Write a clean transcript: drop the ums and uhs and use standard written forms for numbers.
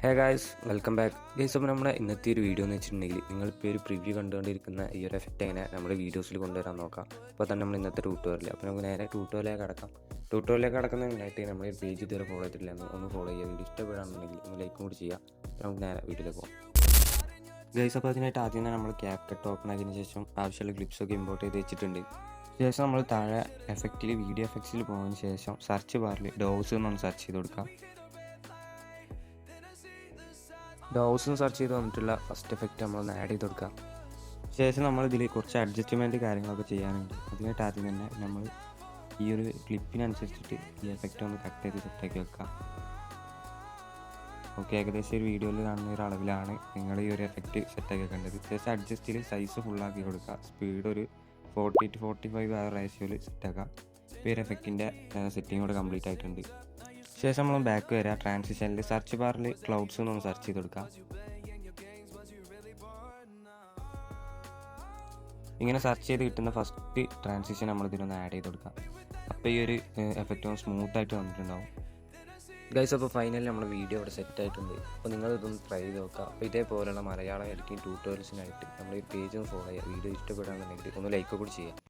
Hey guys, welcome back guys. അപ്പോൾ നമ്മുടെ ഇന്നത്തെ ഒരു വീഡിയോ എന്ന് വെച്ചിട്ടുണ്ടെങ്കിൽ നിങ്ങളിപ്പോൾ ഒരു പ്രിവ്യൂ കണ്ടുകൊണ്ടിരിക്കുന്ന ഈ ഒരു എഫക്റ്റ് എങ്ങനെ നമ്മുടെ വീഡിയോസിൽ കൊണ്ടുവരാൻ നോക്കാം. അപ്പോൾ തന്നെ നമ്മൾ ഇന്നത്തെ ട്യൂട്ടോറിയൽ, അപ്പോൾ നമുക്ക് നേരെ ട്യൂട്ടോറിയലേക്ക് കടക്കാം. ട്യൂട്ടോറിയലേക്ക് കടക്കുന്നതിനായിട്ട് നമ്മുടെ ഒരു പേജ് ഇതുവരെ ഫോളോ ചെയ്തിട്ടില്ല ഒന്ന് ഫോളോ ചെയ്യുക. വീഡിയോ ഇഷ്ടപ്പെടുകയാണെന്നുണ്ടെങ്കിൽ ഒന്ന് ലൈക്കും കൂടി ചെയ്യുക. അപ്പോൾ നമുക്ക് നേരെ വീഡിയോയിലേക്ക് പോകാം ഗൈസ്. അപ്പോൾ അതിനായിട്ട് ആദ്യം തന്നെ നമ്മൾ ക്യാപ്കട്ട് ഓപ്പൺ ആക്കിയതിന് ശേഷം ആവശ്യമുള്ള ക്ലിപ്സൊക്കെ ഇമ്പോർട്ട് ചെയ്ത് വെച്ചിട്ടുണ്ട്. ശേഷം നമ്മൾ താഴെ എഫക്റ്റിൽ വീഡിയോ എഫക്ട്സിൽ പോകുന്നതിന് ശേഷം സെർച്ച് ബാറിൽ ഡോവ്സ് എന്നൊന്ന് സെർച്ച് ചെയ്ത് കൊടുക്കാം. ഡോവ്സും സെർച്ച് ചെയ്ത് വന്നിട്ടുള്ള ഫസ്റ്റ് എഫക്റ്റ് നമ്മളൊന്ന് ആഡ് ചെയ്ത് കൊടുക്കാം. ശേഷം നമ്മളിതിൽ കുറച്ച് അഡ്ജസ്റ്റ്മെൻറ്റ് കാര്യങ്ങളൊക്കെ ചെയ്യാനുണ്ട്. അതിനായിട്ട് ആദ്യം തന്നെ നമ്മൾ ഈ ഒരു ക്ലിപ്പിനനുസരിച്ചിട്ട് ഈ എഫക്റ്റ് ഒന്ന് കട്ട് ചെയ്ത് സെറ്റാക്കി വെക്കാം. ഓക്കെ, ഏകദേശം ഒരു വീഡിയോയിൽ കാണുന്ന ഒരു അളവിലാണ് നിങ്ങൾ ഈ ഒരു എഫക്റ്റ് സെറ്റാക്കി വെക്കേണ്ടത്. ശേഷം അഡ്ജസ്റ്റിൽ സൈസ് ഫുള്ളാക്കി കൊടുക്കുക. സ്പീഡ് ഒരു 40 to 45 ആ റേഷ്യോയിൽ സെറ്റാക്കാം. ഇപ്പോൾ ഈ ഒരു എഫക്റ്റിൻ്റെ സെറ്റിംഗ് കൂടെ കംപ്ലീറ്റ് ആയിട്ടുണ്ട്. ശേഷം നമ്മൾ ബാക്ക് വരിക. ട്രാൻസിഷനിൽ സെർച്ച് ബാറിൽ ക്ലൗഡ്സ് എന്നൊന്ന് സെർച്ച് ചെയ്ത് കൊടുക്കാം. ഇങ്ങനെ സെർച്ച് ചെയ്ത് കിട്ടുന്ന ഫസ്റ്റ് ട്രാൻസിഷൻ നമ്മൾ ഇതിനൊന്ന് ആഡ് ചെയ്ത് കൊടുക്കാം. അപ്പോൾ ഈ ഒരു എഫക്റ്റ് ഒന്ന് സ്മൂത്തായിട്ട് വന്നിട്ടുണ്ടാവും ഗൈസ്. അപ്പോൾ ഫൈനലി നമ്മുടെ വീഡിയോ ഇവിടെ സെറ്റ് ആയിട്ടുണ്ട്. അപ്പോൾ നിങ്ങളിതൊന്ന് ട്രൈ ചെയ്ത് നോക്കുക. അപ്പോൾ ഇതേപോലെയുള്ള മലയാളം എഡിറ്റിംഗ് ട്യൂട്ടോറിയൽസിനായിട്ട് നമ്മൾ ഈ പേജ് ഒന്ന് ഫോളോ ചെയ്യുക. വീഡിയോ ഇഷ്ടപ്പെടുകയാണെന്നുണ്ടെങ്കിൽ ഒന്ന് ലൈക്ക് കൂടി ചെയ്യുക.